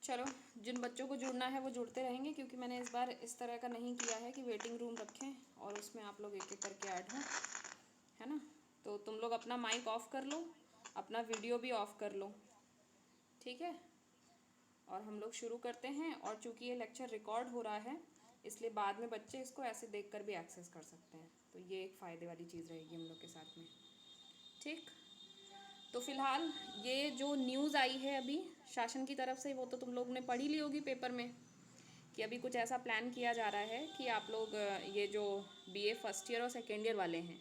चलो, जिन बच्चों को जुड़ना है वो जुड़ते रहेंगे, क्योंकि मैंने इस बार इस तरह का नहीं किया है कि वेटिंग रूम रखें और उसमें आप लोग एक एक करके ऐड हों, है ना। तो तुम लोग अपना माइक ऑफ कर लो, अपना वीडियो भी ऑफ कर लो, ठीक है। और हम लोग शुरू करते हैं। और चूंकि ये लेक्चर रिकॉर्ड हो रहा है, इसलिए बाद में बच्चे इसको ऐसे देखकर भी एक्सेस कर सकते हैं, तो ये एक फ़ायदे वाली चीज़ रहेगी हम लोग के साथ में, ठीक। तो फिलहाल ये जो न्यूज़ आई है अभी शासन की तरफ से, वो तो तुम लोग ने पढ़ी ली होगी पेपर में, कि अभी कुछ ऐसा प्लान किया जा रहा है कि आप लोग ये जो बीए फर्स्ट ईयर और सेकेंड ईयर वाले हैं,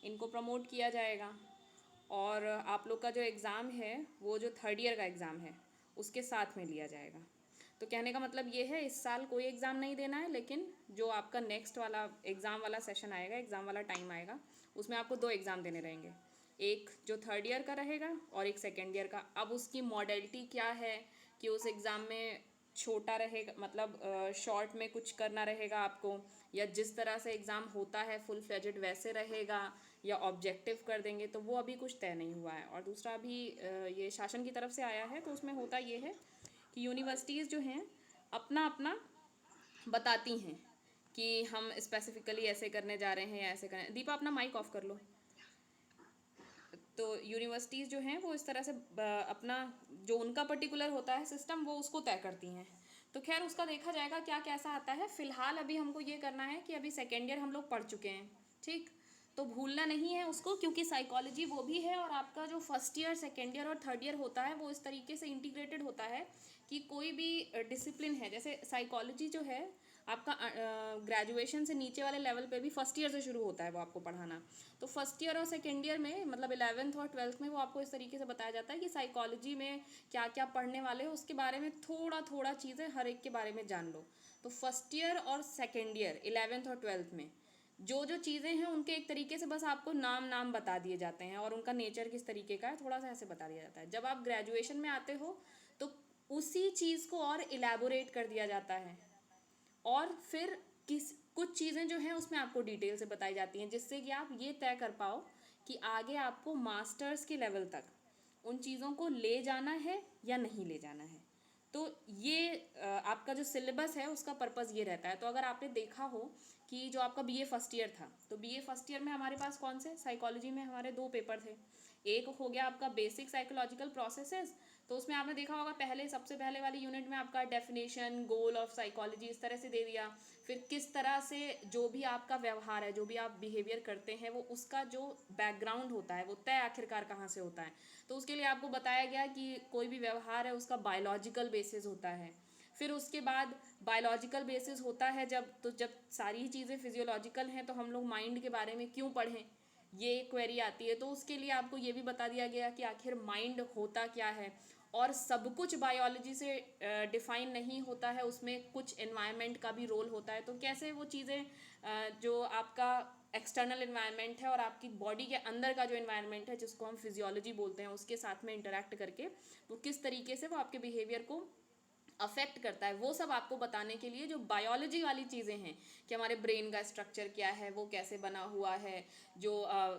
इनको प्रमोट किया जाएगा। और आप लोग का जो एग्ज़ाम है वो जो थर्ड ईयर का एग्ज़ाम है उसके साथ में लिया जाएगा। तो कहने का मतलब ये है, इस साल कोई एग्ज़ाम नहीं देना है, लेकिन जो आपका नेक्स्ट वाला एग्ज़ाम वाला सेशन आएगा, एग्ज़ाम वाला टाइम आएगा, उसमें आपको 2 एग्ज़ाम देने रहेंगे। एक जो थर्ड ईयर का रहेगा और एक सेकेंड ईयर का। अब उसकी मॉडलिटी क्या है कि उस एग्ज़ाम में छोटा रहेगा, मतलब शॉर्ट में कुछ करना रहेगा आपको, या जिस तरह से एग्ज़ाम होता है फुल फ्लेजेड वैसे रहेगा, या ऑब्जेक्टिव कर देंगे, तो वो अभी कुछ तय नहीं हुआ है। और दूसरा अभी ये शासन की तरफ से आया है, तो उसमें होता ये है कि यूनिवर्सिटीज़ जो हैं अपना अपना बताती हैं कि हम स्पेसिफिकली ऐसे करने जा रहे हैं या ऐसे करें। दीपा अपना माइक ऑफ कर लो। तो यूनिवर्सिटीज़ जो हैं वो इस तरह से अपना जो उनका पर्टिकुलर होता है सिस्टम, वो उसको तय करती हैं। तो खैर उसका देखा जाएगा क्या कैसा आता है। फ़िलहाल अभी हमको ये करना है कि अभी सेकेंड ईयर हम लोग पढ़ चुके हैं, ठीक। तो भूलना नहीं है उसको, क्योंकि साइकोलॉजी वो भी है, और आपका जो फर्स्ट ईयर सेकेंड ईयर और थर्ड ईयर होता है वो इस तरीके से इंटीग्रेटेड होता है कि कोई भी डिसिप्लिन है, जैसे साइकोलॉजी जो है आपका ग्रेजुएशन से नीचे वाले लेवल पे भी फर्स्ट ईयर से शुरू होता है वो आपको पढ़ाना। तो फर्स्ट ईयर और सेकेंड ईयर में, मतलब 11th और 12th में, वो आपको इस तरीके से बताया जाता है कि साइकोलॉजी में क्या क्या पढ़ने वाले हो, उसके बारे में थोड़ा थोड़ा चीज़ें हर एक के बारे में जान लो। तो फर्स्ट ईयर और सेकेंड ईयर 11th और 12th में जो जो चीज़ें हैं उनके एक तरीके से बस आपको नाम नाम बता दिए जाते हैं, और उनका नेचर किस तरीके का है थोड़ा सा ऐसे बता दिया जाता है। जब आप ग्रेजुएशन में आते हो तो उसी चीज़ को और इलेबोरेट कर दिया जाता है, और फिर कुछ चीज़ें जो हैं उसमें आपको डिटेल से बताई जाती हैं, जिससे कि आप ये तय कर पाओ कि आगे आपको मास्टर्स के लेवल तक उन चीज़ों को ले जाना है या नहीं ले जाना है। तो ये आपका जो सिलेबस है उसका पर्पज़ ये रहता है। तो अगर आपने देखा हो कि जो आपका बीए फर्स्ट ईयर था, तो बीए फर्स्ट ईयर में हमारे पास कौन से साइकोलॉजी में हमारे 2 पेपर थे। एक हो गया आपका बेसिक साइकोलॉजिकल प्रोसेसेस, तो उसमें आपने देखा होगा पहले सबसे पहले वाली यूनिट में आपका डेफिनेशन गोल ऑफ साइकोलॉजी इस तरह से दे दिया। फिर किस तरह से जो भी आपका व्यवहार है, जो भी आप बिहेवियर करते हैं, वो उसका जो बैकग्राउंड होता है वो तय आखिरकार कहाँ से होता है। तो उसके लिए आपको बताया गया कि कोई भी व्यवहार है उसका बायोलॉजिकल बेसिस होता है। फिर उसके बाद बायोलॉजिकल बेसिस होता है जब सारी चीज़ें फिजियोलॉजिकल हैं तो हम लोग माइंड के बारे में क्यों पढ़ें, ये क्वेरी आती है। तो उसके लिए आपको ये भी बता दिया गया कि आखिर माइंड होता क्या है, और सब कुछ बायोलॉजी से डिफाइन नहीं होता है, उसमें कुछ एनवायरनमेंट का भी रोल होता है। तो कैसे वो चीज़ें जो आपका एक्सटर्नल एनवायरनमेंट है और आपकी बॉडी के अंदर का जो एनवायरनमेंट है जिसको हम फिजियोलॉजी बोलते हैं, उसके साथ में इंटरेक्ट करके वो किस तरीके से वो आपके बिहेवियर को अफेक्ट करता है, वो सब आपको बताने के लिए जो बायोलॉजी वाली चीज़ें हैं कि हमारे ब्रेन का स्ट्रक्चर क्या है, वो कैसे बना हुआ है, जो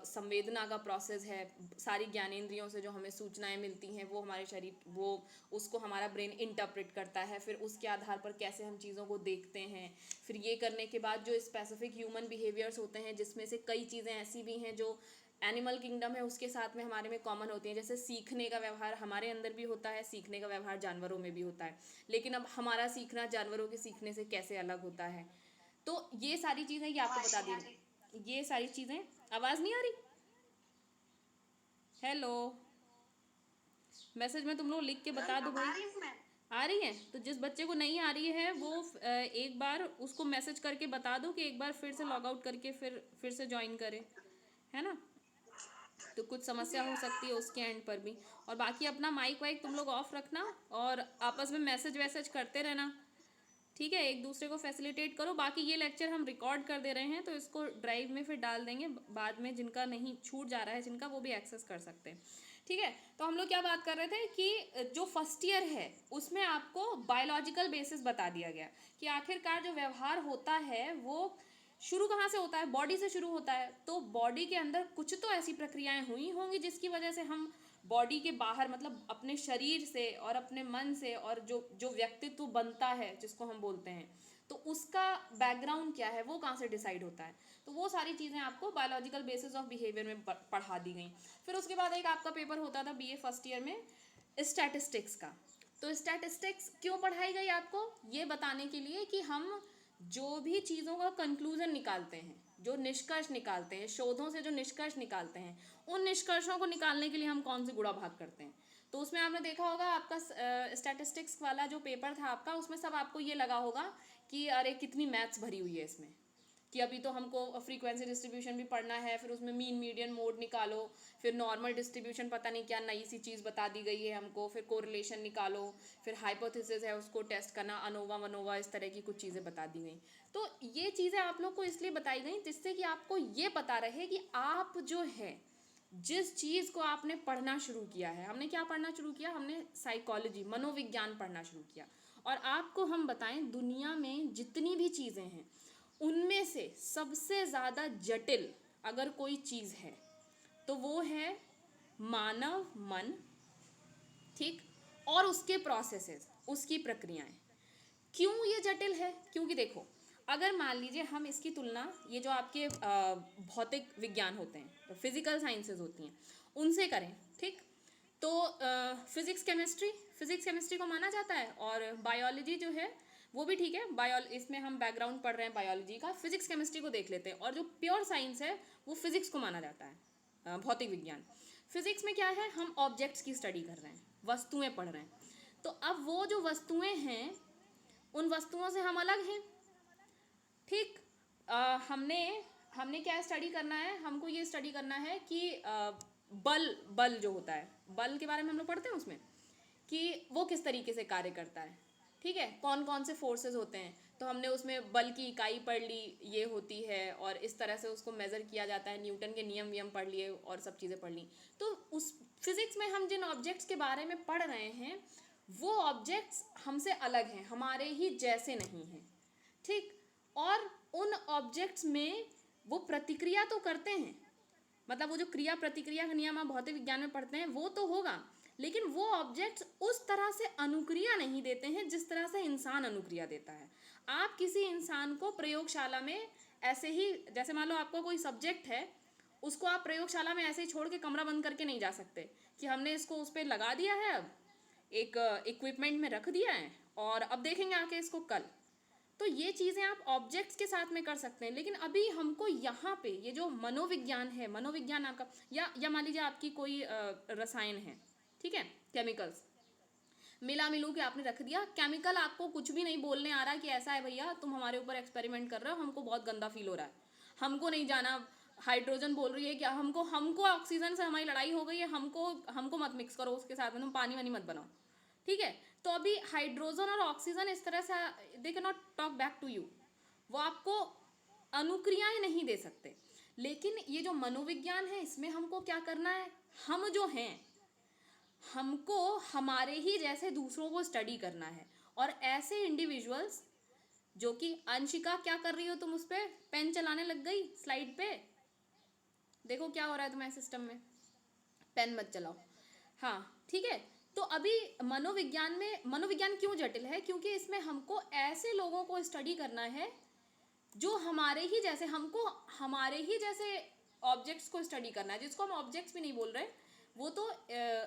संवेदना का प्रोसेस है, सारी ज्ञानेंद्रियों से जो हमें सूचनाएं मिलती हैं वो हमारे शरीर वो उसको हमारा ब्रेन इंटरप्रेट करता है, फिर उसके आधार पर कैसे हम चीज़ों को देखते हैं। फिर ये करने के बाद जो स्पेसिफिक ह्यूमन बिहेवियर्स होते हैं, जिसमें से कई चीज़ें ऐसी भी हैं जो एनिमल किंगडम है उसके साथ में हमारे में कॉमन होती हैं। जैसे सीखने का व्यवहार हमारे अंदर भी होता है, सीखने का व्यवहार जानवरों में भी होता है, लेकिन अब हमारा सीखना जानवरों के सीखने से कैसे अलग होता है। तो ये सारी चीज़ें ये आपको बता दी, ये सारी चीज़ें। आवाज़ नहीं आ रही? हेलो, मैसेज में तुम लोग लिख के बता दो भाई। आ रही है? तो जिस बच्चे को नहीं आ रही है वो एक बार उसको मैसेज करके बता दो कि एक बार फिर से लॉग आउट करके फिर से ज्वाइन करे, है ना। तो कुछ समस्या हो सकती है उसके एंड पर भी। और बाकी अपना माइक वाइक तुम लोग ऑफ रखना और आपस में मैसेज वैसेज करते रहना, ठीक है। एक दूसरे को फैसिलिटेट करो। बाकी ये लेक्चर हम रिकॉर्ड कर दे रहे हैं तो इसको ड्राइव में फिर डाल देंगे बाद में, जिनका नहीं छूट जा रहा है जिनका, वो भी एक्सेस कर सकते हैं, ठीक है। तो हम लोग क्या बात कर रहे थे कि जो फर्स्ट ईयर है उसमें आपको बायोलॉजिकल बेसिस बता दिया गया कि आखिरकार जो व्यवहार होता है वो शुरू कहाँ से होता है, बॉडी से शुरू होता है। तो बॉडी के अंदर कुछ तो ऐसी प्रक्रियाएं हुई होंगी जिसकी वजह से हम बॉडी के बाहर, मतलब अपने शरीर से और अपने मन से, और जो जो व्यक्तित्व बनता है जिसको हम बोलते हैं, तो उसका बैकग्राउंड क्या है, वो कहाँ से डिसाइड होता है। तो वो सारी चीज़ें आपको बायोलॉजिकल बेसिस ऑफ बिहेवियर में पढ़ा दी गई। फिर उसके बाद एक आपका पेपर होता था बीए फर्स्ट ईयर में स्टैटिस्टिक्स का। तो स्टैटिस्टिक्स क्यों पढ़ाई गई आपको, ये बताने के लिए कि हम जो भी चीज़ों का कंक्लूजन निकालते हैं, जो निष्कर्ष निकालते हैं, शोधों से जो निष्कर्ष निकालते हैं, उन निष्कर्षों को निकालने के लिए हम कौन से गुणा भाग करते हैं। तो उसमें आपने देखा होगा आपका स्टैटिस्टिक्स वाला जो पेपर था आपका, उसमें सब आपको ये लगा होगा कि अरे कितनी मैथ्स भरी हुई है इसमें, कि अभी तो हमको फ्रीक्वेंसी डिस्ट्रीब्यूशन भी पढ़ना है, फिर उसमें मीन मीडियन मोड निकालो, फिर नॉर्मल डिस्ट्रीब्यूशन, पता नहीं क्या नई सी चीज़ बता दी गई है हमको, फिर कोरिलेशन निकालो, फिर हाइपोथेसिस है उसको टेस्ट करना, अनोवा वनोवा, इस तरह की कुछ चीज़ें बता दी गई। तो ये चीज़ें आप लोग को इसलिए बताई गई जिससे कि आपको ये पता रहे कि आप जो है जिस चीज़ को आपने पढ़ना शुरू किया है, हमने क्या पढ़ना शुरू किया, हमने साइकोलॉजी, मनोविज्ञान पढ़ना शुरू किया। और आपको हम बताएं दुनिया में जितनी भी चीज़ें हैं उनमें से सबसे ज़्यादा जटिल अगर कोई चीज़ है तो वो है मानव मन, ठीक, और उसके प्रोसेसेस, उसकी प्रक्रियाएं। क्यों ये जटिल है, क्योंकि देखो अगर मान लीजिए हम इसकी तुलना ये जो आपके भौतिक विज्ञान होते हैं, तो फिजिकल साइंसेज होती हैं, उनसे करें, ठीक। तो फिजिक्स केमिस्ट्री को माना जाता है, और बायोलॉजी जो है वो भी ठीक है, इसमें हम बैकग्राउंड पढ़ रहे हैं बायोलॉजी का, फिजिक्स केमिस्ट्री को देख लेते हैं। और जो प्योर साइंस है वो फिजिक्स को माना जाता है, भौतिक विज्ञान। फिजिक्स में क्या है, हम ऑब्जेक्ट्स की स्टडी कर रहे हैं, वस्तुएं पढ़ रहे हैं। तो अब वो जो वस्तुएं हैं उन वस्तुओं से हम अलग हैं, ठीक। हमने हमने क्या स्टडी करना है, हमको ये स्टडी करना है कि बल जो होता है, बल के बारे में हम लोग पढ़ते हैं उसमें कि वो किस तरीके से कार्य करता है, ठीक है, कौन कौन से फोर्सेस होते हैं। तो हमने उसमें बल की इकाई पढ़ ली, ये होती है, और इस तरह से उसको मेज़र किया जाता है, न्यूटन के नियम वियम पढ़ लिए और सब चीज़ें पढ़ ली। तो उस फिजिक्स में हम जिन ऑब्जेक्ट्स के बारे में पढ़ रहे हैं वो ऑब्जेक्ट्स हमसे अलग हैं, हमारे ही जैसे नहीं हैं, ठीक। और उन ऑब्जेक्ट्स में वो प्रतिक्रिया तो करते हैं, मतलब वो जो क्रिया प्रतिक्रिया का नियम आप भौतिक विज्ञान में पढ़ते हैं वो तो होगा, लेकिन वो ऑब्जेक्ट्स उस तरह से अनुक्रिया नहीं देते हैं जिस तरह से इंसान अनुक्रिया देता है। आप किसी इंसान को प्रयोगशाला में ऐसे ही, जैसे मान लो आपको कोई सब्जेक्ट है, उसको आप प्रयोगशाला में ऐसे ही छोड़ के कमरा बंद करके नहीं जा सकते कि हमने इसको उस पर लगा दिया है, अब एक इक्विपमेंट में रख दिया है और अब देखेंगे आके इसको कल। तो ये चीज़ें आप ऑब्जेक्ट्स के साथ में कर सकते हैं, लेकिन अभी हमको यहाँ पे ये जो मनोविज्ञान है, मनोविज्ञान आपका, या मान लीजिए आपकी कोई रसायन है, ठीक है, केमिकल्स मिला मिलू के आपने रख दिया, केमिकल आपको कुछ भी नहीं बोलने आ रहा कि ऐसा है भैया तुम हमारे ऊपर एक्सपेरिमेंट कर रहे हो, हमको बहुत गंदा फील हो रहा है, हमको नहीं जाना। हाइड्रोजन बोल रही है कि हमको ऑक्सीजन से हमारी लड़ाई हो गई है, हमको मत मिक्स करो उसके साथ में, तुम पानी वानी मत बनाओ, ठीक है। तो अभी हाइड्रोजन और ऑक्सीजन इस तरह से they can not talk back to you, वो आपको अनुक्रियाएं नहीं दे सकते। लेकिन ये जो मनोविज्ञान है इसमें हमको क्या करना है, हम जो हैं हमको हमारे ही जैसे दूसरों को स्टडी करना है। और ऐसे इंडिविजुअल्स जो कि, अंशिका क्या कर रही हो तुम, उस पर पेन चलाने लग गई स्लाइड पे, देखो क्या हो रहा है तुम्हारे सिस्टम में, पेन मत चलाओ, हाँ ठीक है। तो अभी मनोविज्ञान क्यों जटिल है, क्योंकि इसमें हमको ऐसे लोगों को स्टडी करना है जो हमारे ही जैसे, हमको हमारे ही जैसे ऑब्जेक्ट्स को स्टडी करना है, जिसको हम ऑब्जेक्ट्स भी नहीं बोल रहे, वो तो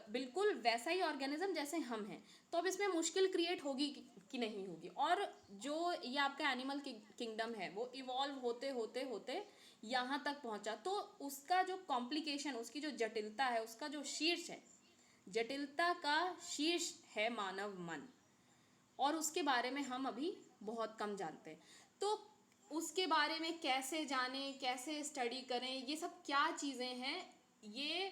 बिल्कुल वैसा ही ऑर्गेनिज्म जैसे हम हैं। तो अब इसमें मुश्किल क्रिएट होगी कि नहीं होगी। और जो ये आपका एनिमल किंगडम है वो इवॉल्व होते होते होते यहाँ तक पहुँचा, तो उसका जो कॉम्प्लिकेशन, उसकी जो जटिलता है, उसका जो शीर्ष है, जटिलता का शीर्ष है मानव मन, और उसके बारे में हम अभी बहुत कम जानते हैं। तो उसके बारे में कैसे जानें, कैसे स्टडी करें, ये सब क्या चीज़ें हैं, ये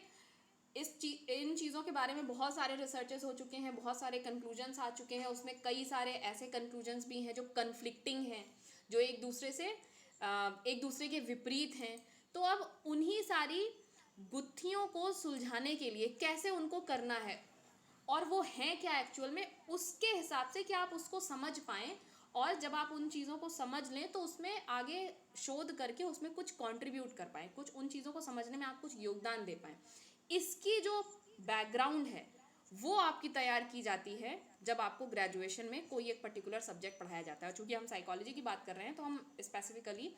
इन चीज़ों के बारे में बहुत सारे रिसर्चेस हो चुके हैं, बहुत सारे कंक्लूजन्स आ चुके हैं। उसमें कई सारे ऐसे कंक्लूजन्स भी हैं जो कन्फ्लिक्टिंग हैं, जो एक दूसरे के विपरीत हैं। तो अब उन्हीं सारी गुत्थियों को सुलझाने के लिए कैसे उनको करना है, और वो हैं क्या एक्चुअल में, उसके हिसाब से कि आप उसको समझ पाएँ, और जब आप उन चीज़ों को समझ लें तो उसमें आगे शोध करके उसमें कुछ कंट्रीब्यूट कर पाएँ, कुछ उन चीज़ों को समझने में आप कुछ योगदान दे पाएँ। इसकी जो बैकग्राउंड है वो आपकी तैयार की जाती है जब आपको ग्रेजुएशन में कोई एक पर्टिकुलर सब्जेक्ट पढ़ाया जाता है। चूंकि हम साइकोलॉजी की बात कर रहे हैं तो हम स्पेसिफिकली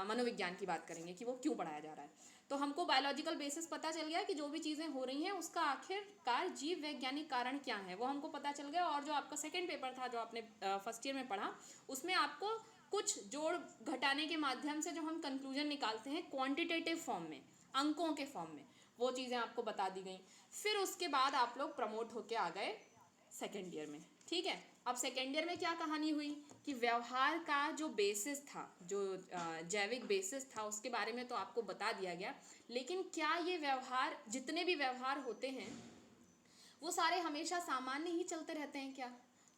मनोविज्ञान की बात करेंगे कि वो क्यों पढ़ाया जा रहा है। तो हमको बायोलॉजिकल बेसिस पता चल गया कि जो भी चीज़ें हो रही हैं उसका आखिरकार जीव वैज्ञानिक कारण क्या है वो हमको पता चल गया। और जो आपका सेकेंड पेपर था जो आपने फर्स्ट ईयर में पढ़ा, उसमें आपको कुछ जोड़ घटाने के माध्यम से जो हम कंक्लूजन निकालते हैं क्वांटिटेटिव फॉर्म में, अंकों के फॉर्म में, वो चीज़ें आपको बता दी गई। फिर उसके बाद आप लोग प्रमोट होके आ गए सेकेंड ईयर में। ठीक है, अब सेकेंड ईयर में क्या कहानी हुई कि व्यवहार का जो बेसिस था, जो जैविक बेसिस था, उसके बारे में तो आपको बता दिया गया। लेकिन क्या ये व्यवहार, जितने भी व्यवहार होते हैं वो सारे हमेशा सामान्य ही चलते रहते हैं क्या?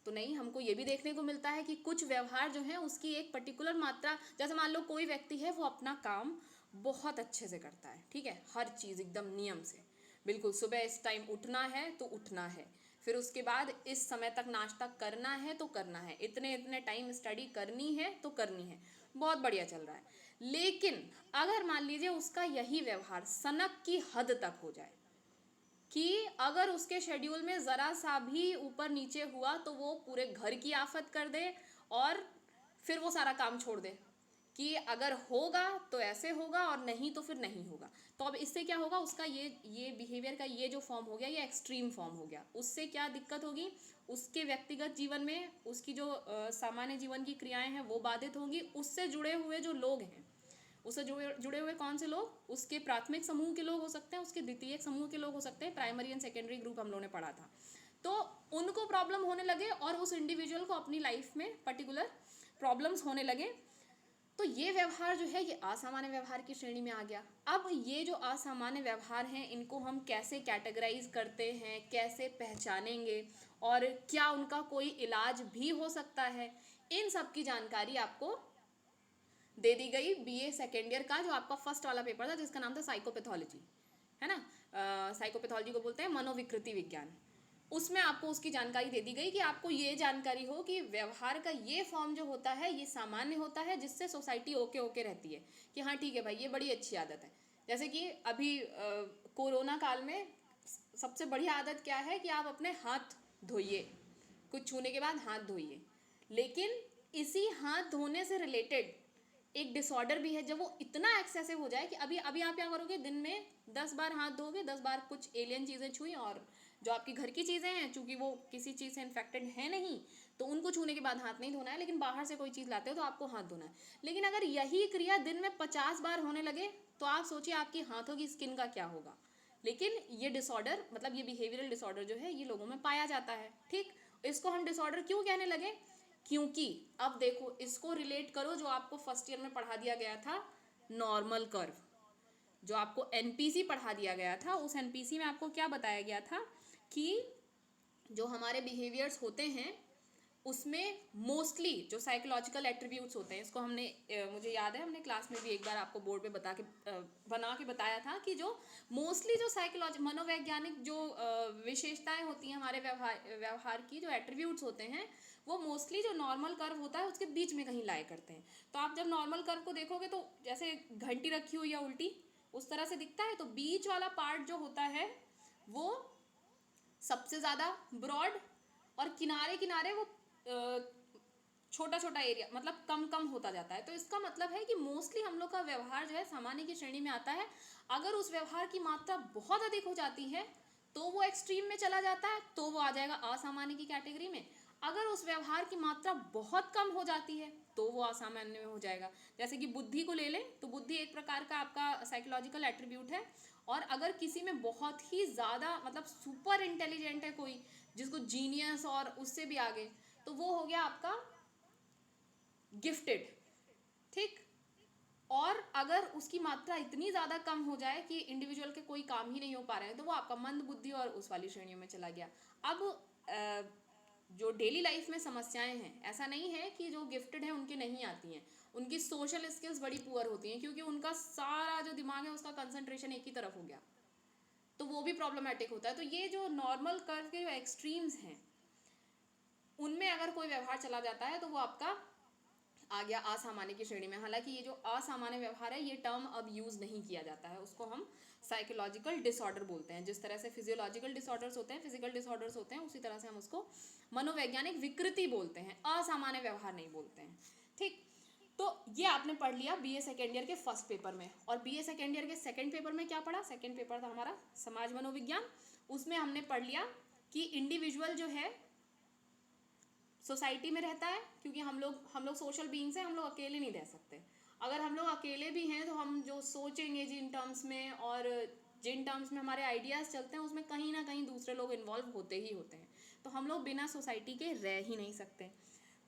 तो नहीं, हमको ये भी देखने को मिलता है कि कुछ व्यवहार जो है उसकी एक पर्टिकुलर मात्रा, जैसे मान लो कोई व्यक्ति है वो अपना काम बहुत अच्छे से करता है, ठीक है, हर चीज़ एकदम नियम से, बिल्कुल सुबह इस टाइम उठना है तो उठना है, फिर उसके बाद इस समय तक नाश्ता करना है तो करना है, इतने इतने टाइम स्टडी करनी है तो करनी है, बहुत बढ़िया चल रहा है। लेकिन अगर मान लीजिए उसका यही व्यवहार सनक की हद तक हो जाए कि अगर उसके शेड्यूल में ज़रा सा भी ऊपर नीचे हुआ तो वो पूरे घर की आफत कर दे और फिर वो सारा काम छोड़ दे कि अगर होगा तो ऐसे होगा और नहीं तो फिर नहीं होगा। तो अब इससे क्या होगा, उसका ये बिहेवियर का ये जो फॉर्म हो गया ये एक्सट्रीम फॉर्म हो गया। उससे क्या दिक्कत होगी, उसके व्यक्तिगत जीवन में उसकी जो सामान्य जीवन की क्रियाएं हैं वो बाधित होंगी। उससे जुड़े हुए जो लोग हैं, उससे जुड़े हुए कौन से लोग, उसके प्राथमिक समूह के लोग हो सकते हैं, उसके द्वितीयक समूह के लोग हो सकते हैं, प्राइमरी एंड सेकेंडरी ग्रुप हम लोगों ने पढ़ा था। तो उनको प्रॉब्लम होने लगे और उस इंडिविजुअल को अपनी लाइफ में पर्टिकुलर प्रॉब्लम्स होने लगे। तो ये व्यवहार जो है ये असामान्य व्यवहार की श्रेणी में आ गया। अब ये जो असामान्य व्यवहार हैं इनको हम कैसे कैटेगराइज करते हैं, कैसे पहचानेंगे और क्या उनका कोई इलाज भी हो सकता है, इन सब की जानकारी आपको दे दी गई बीए सेकेंड ईयर का जो आपका फर्स्ट वाला पेपर था जिसका नाम था साइकोपैथोलॉजी, है ना। साइकोपैथोलॉजी को बोलते हैं मनोविकृति विज्ञान। उसमें आपको उसकी जानकारी दे दी गई कि आपको ये जानकारी हो कि व्यवहार का ये फॉर्म जो होता है ये सामान्य होता है जिससे सोसाइटी ओके ओके रहती है कि हाँ ठीक है भाई ये बड़ी अच्छी आदत है। जैसे कि अभी कोरोना काल में सबसे बढ़िया आदत क्या है कि आप अपने हाथ धोइए, कुछ छूने के बाद हाथ धोइए। लेकिन इसी हाथ धोने से रिलेटेड एक डिसऑर्डर भी है जब वो इतना एक्सेसिव हो जाए कि अभी अभी आप क्या करोगे, दिन में 10 बार हाथ धोगे, 10 बार कुछ एलियन चीज़ें छुई और जो आपकी घर की चीज़ें हैं चूंकि वो किसी चीज़ से इन्फेक्टेड है नहीं तो उनको छूने के बाद हाथ नहीं धोना है, लेकिन बाहर से कोई चीज़ लाते हो तो आपको हाथ धोना है। लेकिन अगर यही क्रिया दिन में 50 बार होने लगे तो आप सोचिए आपकी हाथों की स्किन का क्या होगा। लेकिन ये डिसऑर्डर, मतलब ये बिहेवियरल डिसऑर्डर जो है ये लोगों में पाया जाता है। ठीक, इसको हम डिसऑर्डर क्यों कहने लगे, क्योंकि अब देखो इसको रिलेट करो जो आपको फर्स्ट ईयर में पढ़ा दिया गया था, नॉर्मल कर्व। जो आपको एनपीसी पढ़ा दिया गया था उस एनपीसी में आपको क्या बताया गया था कि जो हमारे बिहेवियर्स होते हैं उसमें मोस्टली जो साइकोलॉजिकल एट्रीब्यूट्स होते हैं, इसको हमने मुझे याद है हमने क्लास में भी एक बार आपको बोर्ड पे बना के बताया था कि जो मोस्टली जो साइकोलॉजी मनोवैज्ञानिक जो विशेषताएं होती हैं हमारे व्यवहार की, जो एट्रीब्यूट्स होते हैं वो मोस्टली जो नॉर्मल कर्व होता है उसके बीच में कहीं लाया करते हैं। तो आप जब नॉर्मल कर्व को देखोगे तो जैसे घंटी रखी हुई या उल्टी उस तरह से दिखता है, तो बीच वाला पार्ट जो होता है वो सबसे ज़्यादा ब्रॉड और किनारे किनारे वो छोटा छोटा एरिया मतलब कम कम होता जाता है। तो इसका मतलब है कि मोस्टली हम लोग का व्यवहार जो है सामान्य की श्रेणी में आता है। अगर उस व्यवहार की मात्रा बहुत अधिक हो जाती है तो वो एक्सट्रीम में चला जाता है, तो वो आ जाएगा असामान्य की कैटेगरी में। अगर उस व्यवहार की मात्रा बहुत कम हो जाती है तो वो असामान्य में हो जाएगा। जैसे कि बुद्धि को ले लें तो बुद्धि एक प्रकार का आपका साइकोलॉजिकल एट्रीब्यूट है, और अगर किसी में बहुत ही ज़्यादा मतलब सुपर इंटेलिजेंट है कोई, जिसको जीनियस और उससे भी आगे, तो वो हो गया आपका गिफ्टेड। ठीक, और अगर उसकी मात्रा इतनी ज़्यादा कम हो जाए कि इंडिविजुअल के कोई काम ही नहीं हो पा रहे हैं तो वो आपका मंद बुद्धि और उस वाली श्रेणियों में चला गया। अब जो डेली लाइफ में समस्याएं हैं, ऐसा नहीं है कि जो गिफ्टेड हैं उनके नहीं आती हैं, उनकी सोशल स्किल्स बड़ी पुअर होती हैं क्योंकि उनका सारा जो दिमाग है उसका कंसंट्रेशन एक ही तरफ हो गया, तो वो भी प्रॉब्लमेटिक होता है। तो ये जो नॉर्मल कर्व के जो एक्सट्रीम्स हैं उनमें अगर कोई व्यवहार चला जाता है तो वो आपका आ गया असामान्य की श्रेणी में। हालांकि ये जो असामान्य व्यवहार है ये टर्म अब यूज़ नहीं किया जाता है, उसको हम साइकोलॉजिकल डिसऑर्डर बोलते हैं। जिस तरह से फिजियोलॉजिकल डिसऑर्डर्स होते हैं, फिजिकल डिसऑर्डर्स होते हैं, उसी तरह से हम उसको मनोवैज्ञानिक विकृति बोलते हैं, असामान्य व्यवहार नहीं बोलते हैं। ठीक, तो ये आपने पढ़ लिया बीए सेकेंड ईयर के फर्स्ट पेपर में। और बीए सेकेंड ईयर के सेकेंड पेपर में क्या पढ़ा? सेकेंड पेपर था हमारा समाज मनोविज्ञान। उसमें हमने पढ़ लिया कि इंडिविजुअल जो है सोसाइटी में रहता है, क्योंकि हम लोग सोशल बीइंग्स हैं, हम लोग अकेले नहीं रह सकते। अगर हम लोग अकेले भी हैं तो हम जो सोचेंगे जिन टर्म्स में और जिन टर्म्स में हमारे आइडियाज़ चलते हैं उसमें कहीं ना कहीं दूसरे लोग इन्वॉल्व होते ही होते हैं। तो हम लोग बिना सोसाइटी के रह ही नहीं सकते।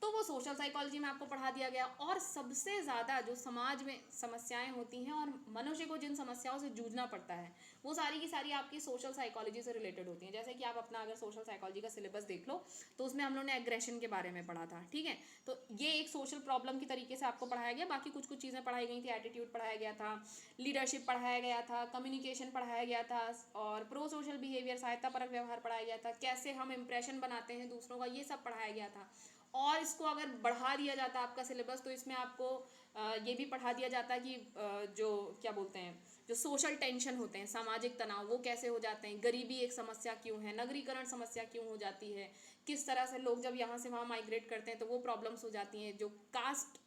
तो वो सोशल साइकोलॉजी में आपको पढ़ा दिया गया। और सबसे ज़्यादा जो समाज में समस्याएं होती हैं और मनुष्य को जिन समस्याओं से जूझना पड़ता है वो सारी की सारी आपकी सोशल साइकोलॉजी से रिलेटेड होती हैं। जैसे कि आप अपना अगर सोशल साइकोलॉजी का सिलेबस देख लो तो उसमें हम लोग ने एग्रेशन के बारे में पढ़ा था। ठीक है, तो ये एक सोशल प्रॉब्लम की तरीके से आपको पढ़ाया गया। बाकी कुछ कुछ चीज़ें पढ़ाई गई थी, एटीट्यूड पढ़ाया गया था, लीडरशिप पढ़ाया गया था, कम्युनिकेशन पढ़ाया गया था, और प्रो सोशल बिहेवियर सहायता परक व्यवहार पढ़ाया गया था, कैसे हम इंप्रेशन बनाते हैं दूसरों का, ये सब पढ़ाया गया था। और इसको अगर बढ़ा दिया जाता आपका सिलेबस तो इसमें आपको ये भी पढ़ा दिया जाता कि जो क्या बोलते हैं, जो सोशल टेंशन होते हैं, सामाजिक तनाव, वो कैसे हो जाते हैं, गरीबी एक समस्या क्यों है, नगरीकरण समस्या क्यों हो जाती है, किस तरह से लोग जब यहाँ से वहाँ माइग्रेट करते हैं तो वो प्रॉब्लम्स हो जाती हैं, जो कास्ट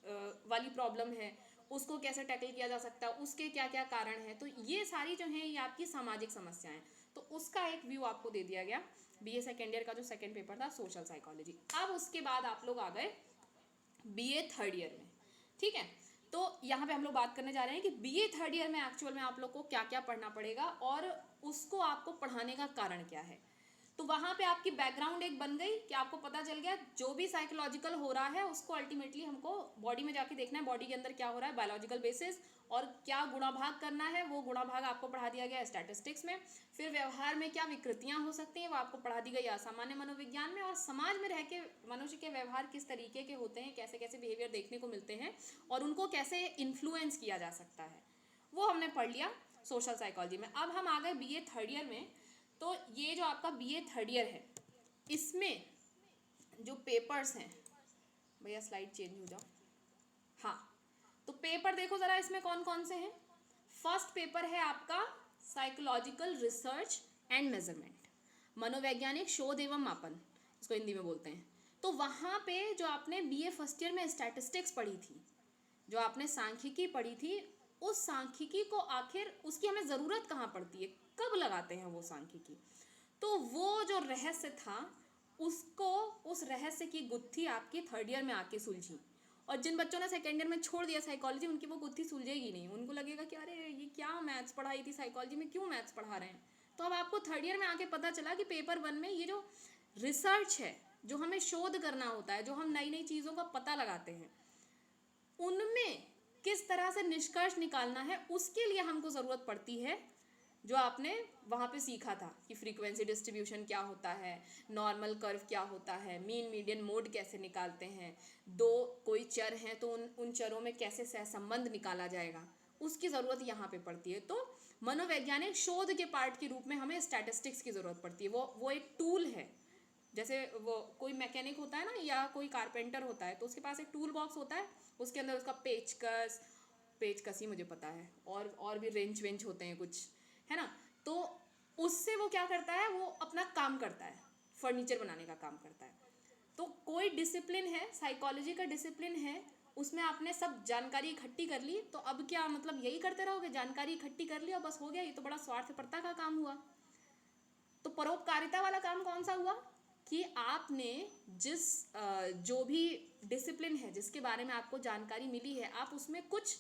वाली प्रॉब्लम है उसको कैसे टैकल किया जा सकता है, उसके क्या क्या कारण हैं। तो ये सारी जो हैं ये आपकी सामाजिक समस्याएं, तो उसका एक व्यू आपको दे दिया गया बीए सेकेंड ईयर का जो सेकेंड पेपर था सोशल साइकोलॉजी। अब उसके बाद आप लोग आ गए बीए थर्ड ईयर में। ठीक है, तो यहाँ पे हम लोग बात करने जा रहे हैं कि बीए थर्ड ईयर में एक्चुअल में आप लोग को क्या क्या पढ़ना पड़ेगा और उसको आपको पढ़ाने का कारण क्या है। तो वहाँ पे आपकी बैकग्राउंड एक बन गई कि आपको पता चल गया जो भी साइकोलॉजिकल हो रहा है उसको अल्टीमेटली हमको बॉडी में जाके देखना है, बॉडी के अंदर क्या हो रहा है बायोलॉजिकल बेसिस, और क्या गुणाभाग करना है, वो गुणाभाग आपको पढ़ा दिया गया स्टैटिस्टिक्स में। फिर व्यवहार में क्या विकृतियां हो सकती हैं वो आपको पढ़ा दी गई असामान्य मनोविज्ञान में। और समाज में रह के मनुष्य के व्यवहार किस तरीके के होते हैं, कैसे कैसे बिहेवियर देखने को मिलते हैं और उनको कैसे इन्फ्लुएंस किया जा सकता है, वो हमने पढ़ लिया सोशल साइकोलॉजी में। अब हम आ गए बीए थर्ड ईयर में। तो ये जो आपका बीए थर्ड ईयर है इसमें जो पेपर्स हैं, भैया स्लाइड चेंज हो जाओ, हाँ, तो पेपर देखो ज़रा इसमें कौन कौन से हैं। फर्स्ट पेपर है आपका साइकोलॉजिकल रिसर्च एंड मेजरमेंट, मनोवैज्ञानिक शोध एवं मापन, इसको हिंदी में बोलते हैं। तो वहाँ पे जो आपने बीए फर्स्ट ईयर में स्टैटिस्टिक्स पढ़ी थी, जो आपने सांख्यिकी पढ़ी थी, उस सांख्यिकी को आखिर उसकी हमें ज़रूरत कहाँ पड़ती है, कब लगाते हैं वो सांख्यिकी। तो वो जो रहस्य था उसको, उस रहस्य की गुत्थी आपकी थर्ड ईयर में आके सुलझी। और जिन बच्चों ने सेकेंड ईयर में छोड़ दिया साइकोलॉजी, उनकी वो गुत्थी सुलझेगी नहीं, उनको लगेगा कि अरे ये क्या मैथ्स पढ़ाई थी साइकोलॉजी में, क्यों मैथ्स पढ़ा रहे हैं। तो अब आपको थर्ड ईयर में आके पता चला कि पेपर 1 में ये जो रिसर्च है, जो हमें शोध करना होता है, जो हम नई नई चीज़ों का पता लगाते हैं, उनमें किस तरह से निष्कर्ष निकालना है, उसके लिए हमको ज़रूरत पड़ती है जो आपने वहाँ पे सीखा था कि फ्रीक्वेंसी डिस्ट्रीब्यूशन क्या होता है, नॉर्मल कर्व क्या होता है, मीन मीडियन मोड कैसे निकालते हैं, दो कोई चर हैं तो उन चरों में कैसे सहसंबंध निकाला जाएगा, उसकी ज़रूरत यहाँ पे पड़ती है। तो मनोवैज्ञानिक शोध के पार्ट के रूप में हमें स्टैटिस्टिक्स की ज़रूरत पड़ती है। वो एक टूल है, जैसे वो कोई मैकेनिक होता है ना या कोई कारपेंटर होता है तो उसके पास एक टूल बॉक्स होता है, उसके अंदर उसका पेचकस ही मुझे पता है, और भी रेंच वेंच होते हैं कुछ, है ना। तो उससे वो क्या करता है, वो अपना काम करता है, फर्नीचर बनाने का काम करता है। तो कोई डिसिप्लिन है, साइकोलॉजी का डिसिप्लिन है, उसमें आपने सब जानकारी इकट्ठी कर ली, तो अब क्या मतलब यही करते रहोगे, जानकारी इकट्ठी कर ली और बस हो गया, ये तो बड़ा स्वार्थपरता का काम हुआ। तो परोपकारिता वाला काम कौन सा हुआ कि आपने जिस जो भी डिसिप्लिन है जिसके बारे में आपको जानकारी मिली है, आप उसमें कुछ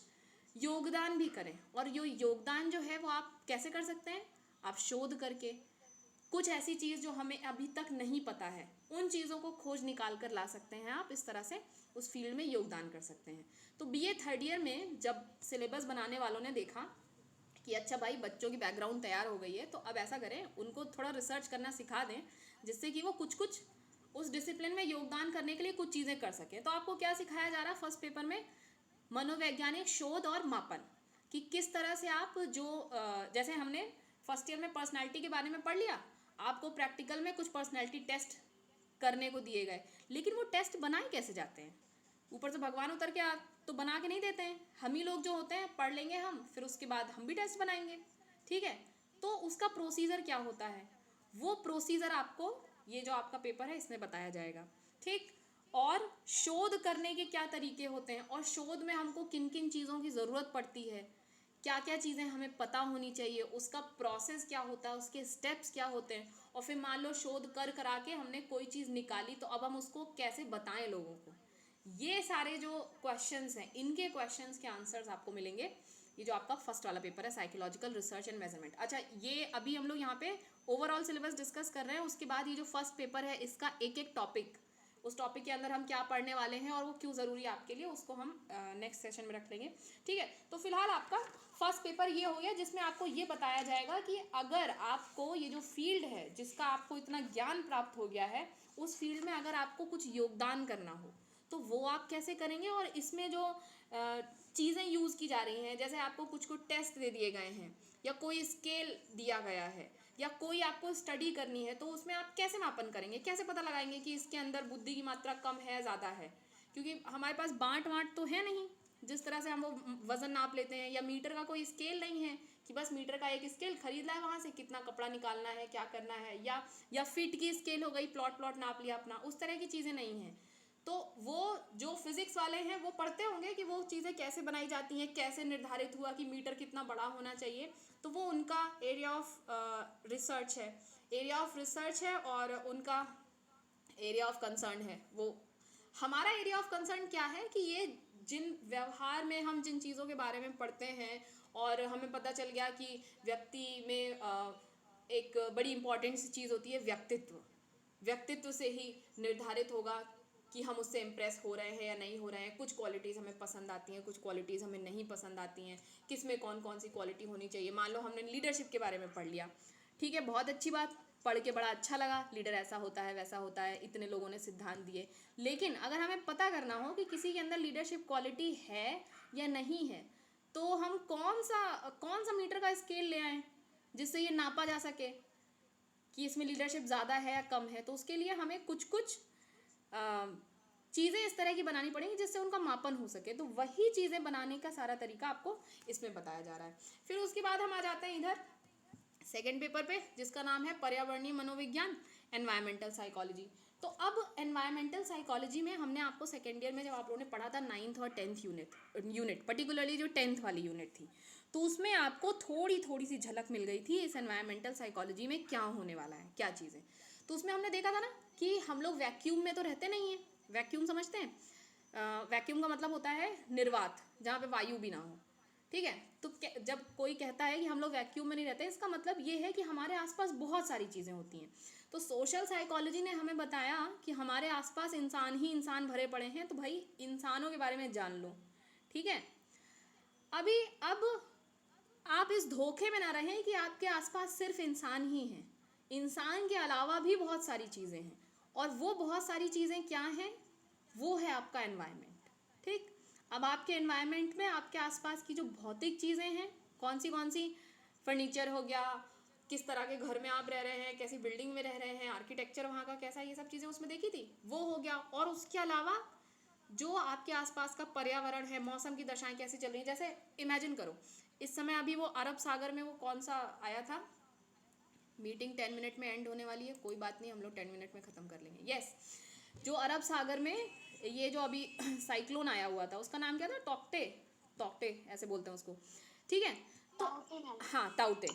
योगदान भी करें। और ये योगदान जो है वो आप कैसे कर सकते हैं, आप शोध करके कुछ ऐसी चीज़ जो हमें अभी तक नहीं पता है उन चीज़ों को खोज निकाल कर ला सकते हैं, आप इस तरह से उस फील्ड में योगदान कर सकते हैं। तो बीए थर्ड ईयर में जब सिलेबस बनाने वालों ने देखा कि अच्छा भाई बच्चों की बैकग्राउंड तैयार हो गई है, तो अब ऐसा करें उनको थोड़ा रिसर्च करना सिखा दें जिससे कि वो कुछ कुछ उस डिसिप्लिन में योगदान करने के लिए कुछ चीज़ें कर सकें। तो आपको क्या सिखाया जा रहा है फर्स्ट पेपर में, मनोवैज्ञानिक शोध और मापन, कि किस तरह से आप जो जैसे हमने फर्स्ट ईयर में पर्सनैलिटी के बारे में पढ़ लिया, आपको प्रैक्टिकल में कुछ पर्सनैलिटी टेस्ट करने को दिए गए, लेकिन वो टेस्ट बनाए कैसे जाते हैं, ऊपर से भगवान उतर के तो बना के नहीं देते हैं, हम ही लोग जो होते हैं पढ़ लेंगे हम, फिर उसके बाद हम भी टेस्ट बनाएंगे, ठीक है। तो उसका प्रोसीजर क्या होता है, वो प्रोसीजर आपको ये जो आपका पेपर है इसमें बताया जाएगा, ठीक। और शोध करने के क्या तरीके होते हैं, और शोध में हमको किन किन चीज़ों की ज़रूरत पड़ती है, क्या क्या चीज़ें हमें पता होनी चाहिए, उसका प्रोसेस क्या होता है, उसके स्टेप्स क्या होते हैं, और फिर मान लो शोध कर करा के हमने कोई चीज़ निकाली तो अब हम उसको कैसे बताएं लोगों को। ये सारे जो क्वेश्चंस हैं, इनके क्वेश्चंस के आंसर्स आपको मिलेंगे। ये जो आपका फर्स्ट वाला पेपर है साइकोलॉजिकल रिसर्च एंड मेजरमेंट। अच्छा, ये अभी हम लोग यहाँ पे ओवरऑल सिलेबस डिस्कस कर रहे हैं, उसके बाद ये जो फर्स्ट पेपर है इसका एक एक टॉपिक, उस टॉपिक के अंदर हम क्या पढ़ने वाले हैं और वो क्यों ज़रूरी है आपके लिए, उसको हम नेक्स्ट सेशन में रख लेंगे, ठीक है। तो फिलहाल आपका फर्स्ट पेपर ये हो गया जिसमें आपको ये बताया जाएगा कि अगर आपको ये जो फील्ड है जिसका आपको इतना ज्ञान प्राप्त हो गया है, उस फील्ड में अगर आपको कुछ योगदान करना हो तो वो आप कैसे करेंगे, और इसमें जो चीज़ें यूज़ की जा रही हैं, जैसे आपको कुछ कुछ टेस्ट दे दिए गए हैं या कोई स्केल दिया गया है या कोई आपको स्टडी करनी है, तो उसमें आप कैसे मापन करेंगे, कैसे पता लगाएंगे कि इसके अंदर बुद्धि की मात्रा कम है ज़्यादा है, क्योंकि हमारे पास बाँट तो है नहीं जिस तरह से हम वो वज़न नाप लेते हैं, या मीटर का कोई स्केल नहीं है कि बस मीटर का एक स्केल खरीद लाए वहाँ से कितना कपड़ा निकालना है, क्या करना है, या फिट की स्केल हो गई, प्लॉट नाप लिया अपना, उस तरह की चीज़ें नहीं हैं। तो वो जो फिजिक्स वाले हैं वो पढ़ते होंगे कि वो चीज़ें कैसे बनाई जाती हैं, कैसे निर्धारित हुआ कि मीटर कितना बड़ा होना चाहिए, तो वो उनका एरिया ऑफ रिसर्च है, और उनका एरिया ऑफ कंसर्न है। वो हमारा एरिया ऑफ कंसर्न क्या है कि ये जिन व्यवहार में हम जिन चीज़ों के बारे में पढ़ते हैं और हमें पता चल गया कि व्यक्ति में एक बड़ी इंपॉर्टेंट सी चीज़ होती है व्यक्तित्व से ही निर्धारित होगा कि हम उससे इम्प्रेस हो रहे हैं या नहीं हो रहे हैं। कुछ क्वालिटीज़ हमें पसंद आती हैं, कुछ क्वालिटीज़ हमें नहीं पसंद आती हैं, किस में कौन कौन सी क्वालिटी होनी चाहिए। मान लो हमने लीडरशिप के बारे में पढ़ लिया, ठीक है, बहुत अच्छी बात, पढ़ के बड़ा अच्छा लगा, लीडर ऐसा होता है वैसा होता है, इतने लोगों ने सिद्धांत दिए, लेकिन अगर हमें पता करना हो कि किसी के अंदर लीडरशिप क्वालिटी है या नहीं है, तो हम कौन सा मीटर का स्केल ले आएँ जिससे ये नापा जा सके कि इसमें लीडरशिप ज़्यादा है या कम है। तो उसके लिए हमें कुछ चीज़ें इस तरह की बनानी पड़ेंगी जिससे उनका मापन हो सके। तो वही चीज़ें बनाने का सारा तरीका आपको इसमें बताया जा रहा है। फिर उसके बाद हम आ जाते हैं इधर सेकेंड पेपर पे, जिसका नाम है पर्यावरणीय मनोविज्ञान, एनवायरमेंटल साइकोलॉजी। तो अब एनवायरमेंटल साइकोलॉजी में हमने आपको सेकेंड ईयर में जब आप लोगों ने पढ़ा था 9th और 10th यूनिट पर्टिकुलरली जो 10th वाली यूनिट थी, तो उसमें आपको थोड़ी सी झलक मिल गई थी इस एनवायरमेंटल साइकोलॉजी में क्या होने वाला है, क्या चीज़ें। तो उसमें हमने देखा था ना कि हम लोग वैक्यूम में तो रहते नहीं हैं। वैक्यूम समझते हैं? वैक्यूम का मतलब होता है निर्वात, जहाँ पे वायु भी ना हो, ठीक है। तो जब कोई कहता है कि हम लोग वैक्यूम में नहीं रहते, इसका मतलब ये है कि हमारे आसपास बहुत सारी चीज़ें होती हैं। तो सोशल साइकोलॉजी ने हमें बताया कि हमारे आसपास इंसान ही इंसान भरे पड़े हैं, तो भाई इंसानों के बारे में जान लो, ठीक है। अब आप इस धोखे में ना रहें कि आपके आसपास सिर्फ इंसान ही हैं। इंसान के अलावा भी बहुत सारी चीज़ें हैं, और वो बहुत सारी चीज़ें क्या हैं, वो है आपका एनवायरनमेंट, ठीक। अब आपके एनवायरनमेंट में आपके आसपास की जो भौतिक चीज़ें हैं, कौन सी फर्नीचर हो गया, किस तरह के घर में आप रह रहे हैं, कैसी बिल्डिंग में रह रहे हैं, आर्किटेक्चर वहाँ का कैसा, ये सब चीज़ें उसमें देखी थी, वो हो गया। और उसके अलावा जो आपके आसपास का पर्यावरण है, मौसम की दशाएं कैसी चल रही हैं। जैसे इमेजिन करो इस समय अभी वो अरब सागर में वो कौन सा आया था, मीटिंग 10 मिनट में एंड होने वाली है, कोई बात नहीं, हम लोग 10 मिनट में ख़त्म कर लेंगे। यस, जो अरब सागर में ये जो अभी साइक्लोन आया हुआ था, उसका नाम क्या था, टॉक्टे ऐसे बोलते हैं उसको, ठीक है। तो हाँ, ताउते,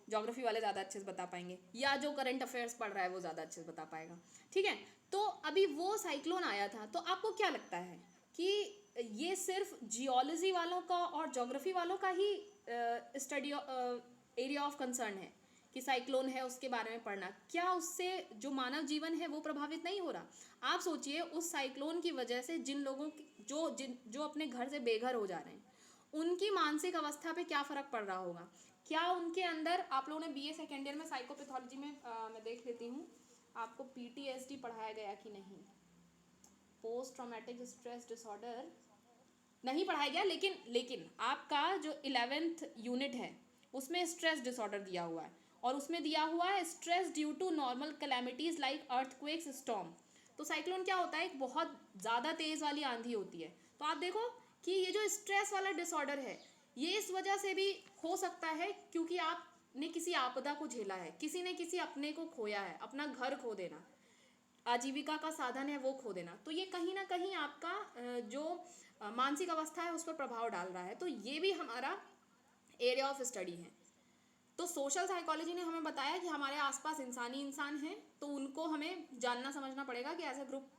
ज्योग्राफी वाले ज़्यादा अच्छे से बता पाएंगे, या जो करंट अफेयर्स पढ़ रहा है वो ज़्यादा अच्छे से बता पाएगा, ठीक है। तो अभी वो साइक्लोन आया था, तो आपको क्या लगता है कि ये सिर्फ जियोलॉजी वालों का और ज्योग्राफी वालों का ही स्टडी एरिया ऑफ कंसर्न है कि साइक्लोन है उसके बारे में पढ़ना, क्या उससे जो मानव जीवन है वो प्रभावित नहीं हो रहा। आप सोचिए उस साइक्लोन की वजह से जिन लोगों जो अपने घर से बेघर हो जा रहे हैं, उनकी मानसिक अवस्था पे क्या फ़र्क पड़ रहा होगा। क्या उनके अंदर, आप लोगों ने बीए सेकेंड ईयर में साइकोपैथोलॉजी में मैं देख लेती हूँ आपको पीटीएसडी पढ़ाया गया कि नहीं, पोस्ट ट्रॉमेटिक स्ट्रेस डिसऑर्डर नहीं पढ़ाया गया, लेकिन आपका जो 11th यूनिट है उसमें स्ट्रेस डिसऑर्डर दिया हुआ है, और उसमें दिया हुआ है stress due to normal calamities like earthquakes, storm. तो साइक्लोन क्या होता है, एक बहुत ज़्यादा तेज़ वाली आंधी होती है। तो आप देखो कि ये जो स्ट्रेस वाला डिसऑर्डर है, ये इस वजह से भी हो सकता है क्योंकि आप ने किसी आपदा को झेला है, किसी ने किसी अपने को खोया है, अपना घर खो देना, आजीविका का साधन है वो खो देना, तो ये कहीं ना कहीं आपका जो मानसिक अवस्था है उस पर प्रभाव डाल रहा है। तो ये भी हमारा एरिया ऑफ स्टडी है। तो सोशल साइकोलॉजी ने हमें बताया कि हमारे आसपास इंसान हैं, तो उनको हमें जानना समझना पड़ेगा कि एज ए ग्रुप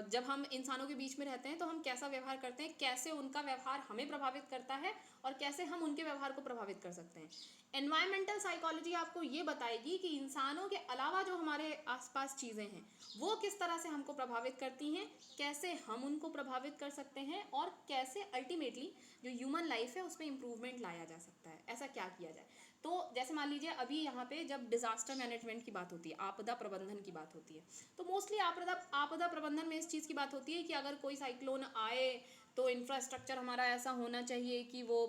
जब हम इंसानों के बीच में रहते हैं तो हम कैसा व्यवहार करते हैं, कैसे उनका व्यवहार हमें प्रभावित करता है और कैसे हम उनके व्यवहार को प्रभावित कर सकते हैं। एनवायरमेंटल साइकोलॉजी आपको ये बताएगी कि इंसानों के अलावा जो हमारे आसपास चीज़ें हैं वो किस तरह से हमको प्रभावित करती हैं, कैसे हम उनको प्रभावित कर सकते हैं और कैसे अल्टीमेटली जो ह्यूमन लाइफ है उसमें इम्प्रूवमेंट लाया जा सकता है, ऐसा क्या किया जाए। तो जैसे मान लीजिए अभी यहाँ पे जब डिजास्टर मैनेजमेंट की बात होती है, आपदा प्रबंधन की बात होती है, तो मोस्टली आपदा प्रबंधन में इस चीज़ की बात होती है कि अगर कोई साइक्लोन आए तो इंफ्रास्ट्रक्चर हमारा ऐसा होना चाहिए कि वो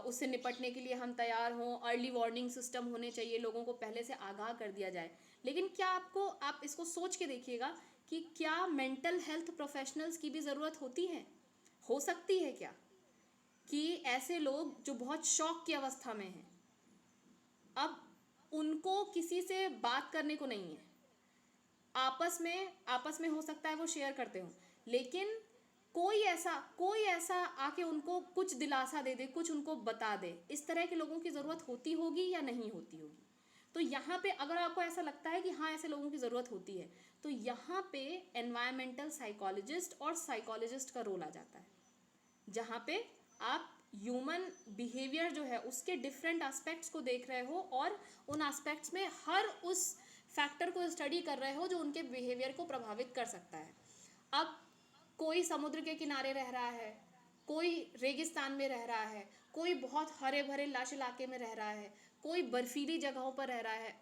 उससे निपटने के लिए हम तैयार हों, अर्ली वार्निंग सिस्टम होने चाहिए, लोगों को पहले से आगाह कर दिया जाए। लेकिन क्या आप इसको सोच के देखिएगा कि क्या मेंटल हेल्थ प्रोफेशनल्स की भी ज़रूरत होती है, हो सकती है क्या कि ऐसे लोग जो बहुत शॉक की अवस्था में हैं, अब उनको किसी से बात करने को नहीं है, आपस में हो सकता है वो शेयर करते हो, लेकिन कोई ऐसा आके उनको कुछ दिलासा दे दे, कुछ उनको बता दे, इस तरह के लोगों की ज़रूरत होती होगी या नहीं होती होगी। तो यहाँ पे अगर आपको ऐसा लगता है कि हाँ ऐसे लोगों की ज़रूरत होती है, तो यहाँ पे एनवायरमेंटल साइकोलॉजिस्ट और साइकोलॉजिस्ट का रोल आ जाता है, जहाँ पे आप ह्यूमन बिहेवियर जो है उसके डिफरेंट एस्पेक्ट्स को देख रहे हो और उन एस्पेक्ट्स में हर उस फैक्टर को स्टडी कर रहे हो जो उनके बिहेवियर को प्रभावित कर सकता है। अब कोई समुद्र के किनारे रह रहा है, कोई रेगिस्तान में रह रहा है, कोई बहुत हरे भरे लाश इलाके में रह रहा है, कोई बर्फीली जगहों पर रह रहा है,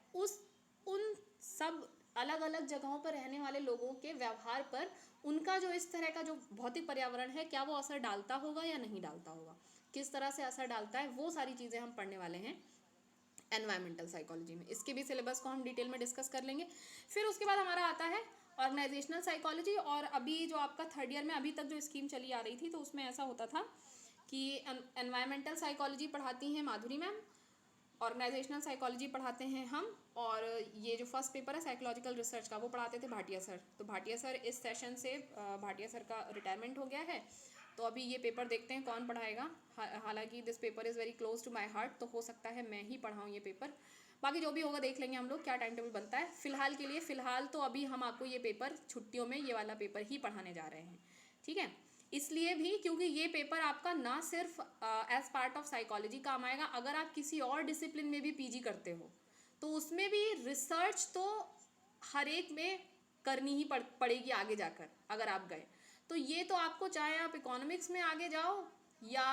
उन सब अलग अलग जगहों पर रहने वाले लोगों के व्यवहार पर उनका जो इस तरह का जो भौतिक पर्यावरण है क्या वो असर डालता होगा या नहीं डालता होगा, किस तरह से असर डालता है, वो सारी चीज़ें हम पढ़ने वाले हैं एनवायरमेंटल साइकोलॉजी में। इसके भी सिलेबस को हम डिटेल में डिस्कस कर लेंगे। फिर उसके बाद हमारा आता है ऑर्गेनाइजेशनल साइकोलॉजी, और अभी जो आपका थर्ड ईयर में अभी तक जो स्कीम चली आ रही थी तो उसमें ऐसा होता था कि एनवायरमेंटल साइकोलॉजी पढ़ाती हैं माधुरी मैम, ऑर्गेनाइजेशनल साइकोलॉजी पढ़ाते हैं हम, और ये जो फर्स्ट पेपर है साइकोलॉजिकल रिसर्च का वो पढ़ाते थे भाटिया सर। तो भाटिया सर इस सेशन से भाटिया सर का रिटायरमेंट हो गया है, तो अभी ये पेपर देखते हैं कौन पढ़ाएगा। हालांकि this paper is very close to my heart, तो हो सकता है मैं ही पढ़ाऊँ ये पेपर, बाकी जो भी होगा देख लेंगे हम लोग क्या टाइम टेबल बनता है। फ़िलहाल तो अभी हम आपको ये पेपर छुट्टियों में ये वाला पेपर ही पढ़ाने जा रहे हैं, ठीक है। इसलिए भी क्योंकि ये पेपर आपका ना सिर्फ एज पार्ट ऑफ साइकोलॉजी काम आएगा, अगर आप किसी और डिसिप्लिन में भी पीजी करते हो तो उसमें भी रिसर्च तो हर एक में करनी ही पड़ेगी आगे जाकर अगर आप गए। तो ये तो आपको चाहे आप इकोनॉमिक्स में आगे जाओ या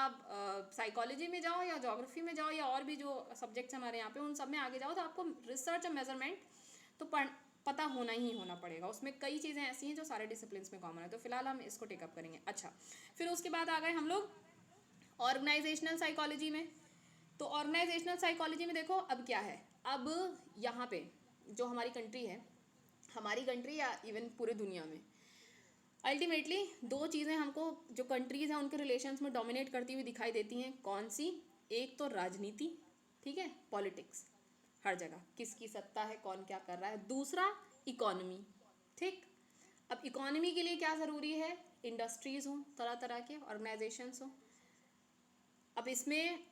साइकोलॉजी में जाओ या ज्योग्राफी में जाओ या और भी जो सब्जेक्ट्स हमारे यहाँ पे उन सब में आगे जाओ, तो आपको रिसर्च और मेजरमेंट तो पता होना ही होना पड़ेगा। उसमें कई चीज़ें ऐसी हैं जो सारे डिसिप्लिन्स में कॉमन है, तो फिलहाल हम इसको टेकअप करेंगे। अच्छा, फिर उसके बाद आ गए हम लोग ऑर्गेनाइजेशनल साइकोलॉजी में। तो ऑर्गेनाइजेशनल साइकोलॉजी में देखो अब क्या है, अब यहाँ पे जो हमारी कंट्री या इवन पूरे दुनिया में अल्टीमेटली दो चीज़ें हमको जो कंट्रीज़ हैं उनके रिलेशंस में डोमिनेट करती हुई दिखाई देती हैं। कौन सी? एक तो राजनीति, ठीक है, पॉलिटिक्स, हर जगह किसकी सत्ता है, कौन क्या कर रहा है। दूसरा इकोनॉमी, ठीक। अब इकोनॉमी के लिए क्या ज़रूरी है? इंडस्ट्रीज़ हों, तरह तरह के ऑर्गेनाइजेशंस हों। अब इसमें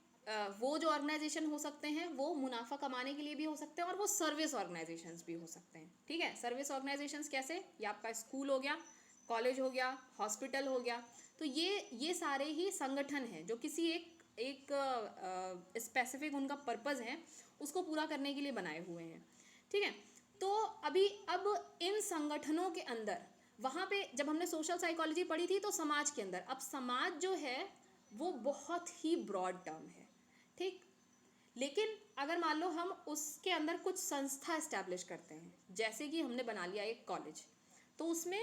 वो जो ऑर्गेनाइजेशन हो सकते हैं वो मुनाफा कमाने के लिए भी हो सकते हैं और वो सर्विस ऑर्गेनाइजेशंस भी हो सकते हैं, ठीक है। सर्विस ऑर्गेनाइजेशंस कैसे? ये आपका स्कूल हो गया, कॉलेज हो गया, हॉस्पिटल हो गया, तो ये सारे ही संगठन हैं जो किसी एक स्पेसिफिक उनका पर्पज़ है उसको पूरा करने के लिए बनाए हुए हैं, ठीक है। तो अब इन संगठनों के अंदर वहाँ पे जब हमने सोशल साइकोलॉजी पढ़ी थी तो समाज के अंदर, अब समाज जो है वो बहुत ही ब्रॉड टर्म है, ठीक। लेकिन अगर मान लो हम उसके अंदर कुछ संस्था इस्टेब्लिश करते हैं, जैसे कि हमने बना लिया एक कॉलेज, तो उसमें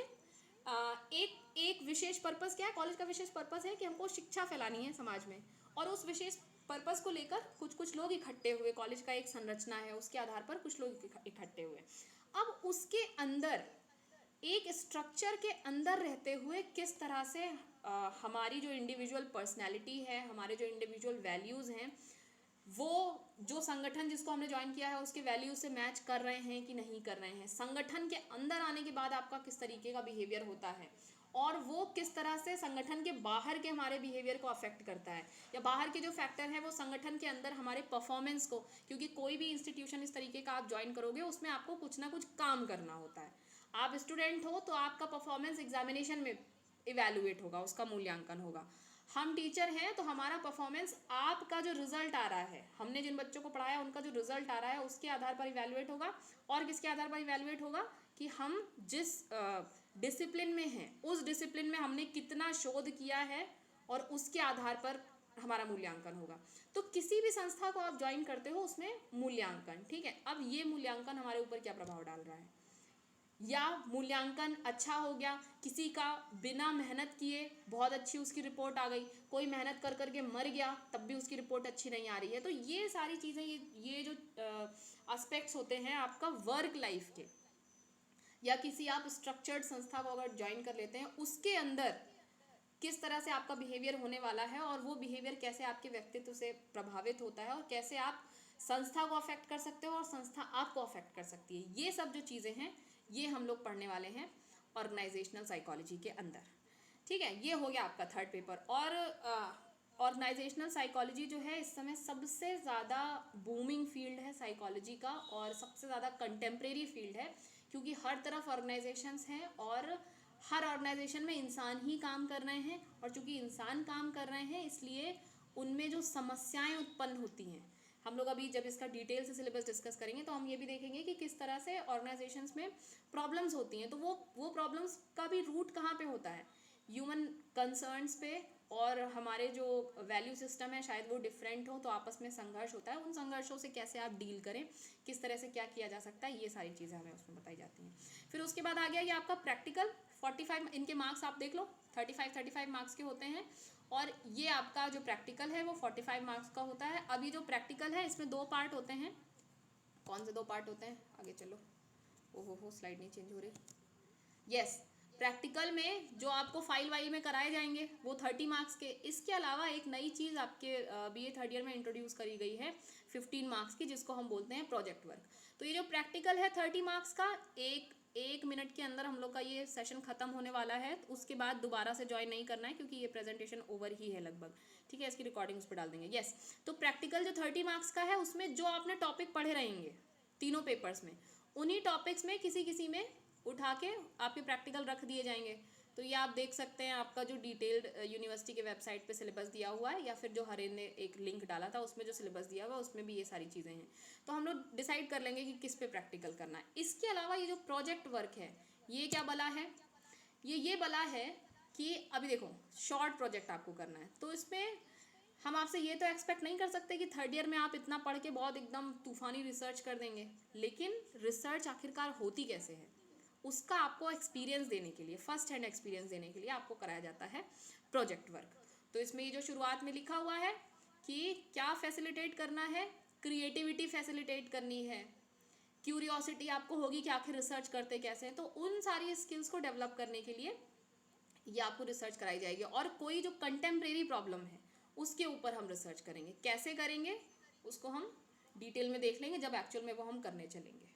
एक विशेष पर्पस क्या है? कॉलेज का विशेष पर्पस है कि हमको शिक्षा फैलानी है समाज में, और उस विशेष पर्पस को लेकर कुछ लोग इकट्ठे हुए, कॉलेज का एक संरचना है उसके आधार पर कुछ लोग इकट्ठे हुए। अब उसके अंदर एक स्ट्रक्चर के अंदर रहते हुए किस तरह से हमारी जो इंडिविजुअल पर्सनैलिटी है, हमारे जो इंडिविजुअल वैल्यूज़ हैं, वो जो संगठन जिसको हमने ज्वाइन किया है उसके वैल्यूज से मैच कर रहे हैं कि नहीं कर रहे हैं, संगठन के अंदर आने के बाद आपका किस तरीके का बिहेवियर होता है, और वो किस तरह से संगठन के बाहर के हमारे बिहेवियर को अफेक्ट करता है, या बाहर के जो फैक्टर है वो संगठन के अंदर हमारे परफॉर्मेंस को, क्योंकि कोई भी इंस्टीट्यूशन इस तरीके का आप ज्वाइन करोगे उसमें आपको कुछ ना कुछ काम करना होता है। आप स्टूडेंट हो तो आपका परफॉर्मेंस एग्जामिनेशन में इवेलुएट होगा, उसका मूल्यांकन होगा। हम टीचर हैं तो हमारा परफॉर्मेंस, आपका जो रिजल्ट आ रहा है, हमने जिन बच्चों को पढ़ाया उनका जो रिजल्ट आ रहा है उसके आधार पर इवेलुएट होगा। और किसके आधार पर इवेलुएट होगा कि हम जिस डिसिप्लिन में हैं उस डिसिप्लिन में हमने कितना शोध किया है, और उसके आधार पर हमारा मूल्यांकन होगा। तो किसी भी संस्था को आप ज्वाइन करते हो उसमें मूल्यांकन, ठीक है। अब ये मूल्यांकन हमारे ऊपर क्या प्रभाव डाल रहा है, या मूल्यांकन अच्छा हो गया किसी का, बिना मेहनत किए बहुत अच्छी उसकी रिपोर्ट आ गई, कोई मेहनत कर करके मर गया तब भी उसकी रिपोर्ट अच्छी नहीं आ रही है। तो ये सारी चीज़ें, ये जो एस्पेक्ट्स होते हैं आपका वर्क लाइफ के, या किसी आप स्ट्रक्चर्ड संस्था को अगर ज्वाइन कर लेते हैं उसके अंदर किस तरह से आपका बिहेवियर होने वाला है, और वो बिहेवियर कैसे आपके व्यक्तित्व से प्रभावित होता है, और कैसे आप संस्था को अफेक्ट कर सकते हो और संस्था आपको अफेक्ट कर सकती है, ये सब जो चीज़ें हैं ये हम लोग पढ़ने वाले हैं ऑर्गेनाइजेशनल साइकोलॉजी के अंदर, ठीक है। ये हो गया आपका थर्ड पेपर। और ऑर्गेनाइजेशनल साइकोलॉजी जो है इस समय सबसे ज़्यादा बूमिंग फील्ड है साइकोलॉजी का, और सबसे ज़्यादा कंटेम्प्रेरी फील्ड है, क्योंकि हर तरफ ऑर्गेनाइजेशंस हैं और हर ऑर्गेनाइजेशन में इंसान ही काम कर रहे हैं, और चूंकि इंसान काम कर रहे हैं इसलिए उनमें जो समस्याएं उत्पन्न होती हैं, हम लोग अभी जब इसका डिटेल से सिलेबस डिस्कस करेंगे तो हम ये भी देखेंगे कि किस तरह से ऑर्गेनाइजेशंस में प्रॉब्लम्स होती हैं। तो वो प्रॉब्लम्स का भी रूट कहाँ पे होता है, ह्यूमन कंसर्न्स पे, और हमारे जो वैल्यू सिस्टम है शायद वो डिफरेंट हो तो आपस में संघर्ष होता है, उन संघर्षों से कैसे आप डील करें, किस तरह से क्या किया जा सकता है, ये सारी चीज़ें हमें उसमें बताई जाती हैं। फिर उसके बाद आ गया ये आपका प्रैक्टिकल, 45 इनके मार्क्स आप देख लो, 35 मार्क्स के होते हैं, और ये आपका जो प्रैक्टिकल है वो 45 मार्क्स का होता है। अभी जो प्रैक्टिकल है इसमें 2 पार्ट होते हैं। कौन से 2 पार्ट होते हैं, आगे चलो, ओहो स्लाइड नहीं चेंज हो रही, यस। प्रैक्टिकल में जो आपको फाइल वाइल में कराए जाएंगे वो 30 मार्क्स के, इसके अलावा एक नई चीज़ आपके बीए थर्ड ईयर में इंट्रोड्यूस करी गई है 15 मार्क्स की, जिसको हम बोलते हैं प्रोजेक्ट वर्क। तो ये जो प्रैक्टिकल है 30 मार्क्स का, एक मिनट के अंदर हम लोग का ये सेशन खत्म होने वाला है, उसके बाद दोबारा से ज्वाइन नहीं करना है क्योंकि ये प्रेजेंटेशन ओवर ही है लगभग, ठीक है। इसकी रिकॉर्डिंग उस पर डाल देंगे, यस। तो प्रैक्टिकल जो 30 मार्क्स का है उसमें जो आपने टॉपिक पढ़े रहेंगे तीनों पेपर्स में, उन्हीं टॉपिक्स में किसी किसी में उठा के आपके प्रैक्टिकल रख दिए जाएंगे। तो ये आप देख सकते हैं, आपका जो डिटेल्ड यूनिवर्सिटी के वेबसाइट पे सिलेबस दिया हुआ है, या फिर जो हरेन ने एक लिंक डाला था उसमें जो सिलेबस दिया हुआ है उसमें भी ये सारी चीज़ें हैं। तो हम लोग डिसाइड कर लेंगे कि किस पे प्रैक्टिकल करना है। इसके अलावा ये जो प्रोजेक्ट वर्क है ये क्या बला है, ये बला है कि अभी देखो शॉर्ट प्रोजेक्ट आपको करना है, तो इसमें हम आपसे ये तो एक्सपेक्ट नहीं कर सकते कि थर्ड ईयर में आप इतना पढ़ के बहुत एकदम तूफानी रिसर्च कर देंगे, लेकिन रिसर्च आखिरकार होती कैसे है उसका आपको एक्सपीरियंस देने के लिए, फर्स्ट हैंड एक्सपीरियंस देने के लिए आपको कराया जाता है प्रोजेक्ट वर्क। तो इसमें ये जो शुरुआत में लिखा हुआ है कि क्या फैसिलिटेट करना है, क्रिएटिविटी फैसिलिटेट करनी है, क्यूरियोसिटी आपको होगी कि आखिर रिसर्च करते कैसे हैं, तो उन सारी स्किल्स को डेवलप करने के लिए ये आपको रिसर्च कराई जाएगी। और कोई जो कंटेम्प्रेरी प्रॉब्लम है उसके ऊपर हम रिसर्च करेंगे, कैसे करेंगे उसको हम डिटेल में देख लेंगे जब एक्चुअल में वो हम करने चलेंगे।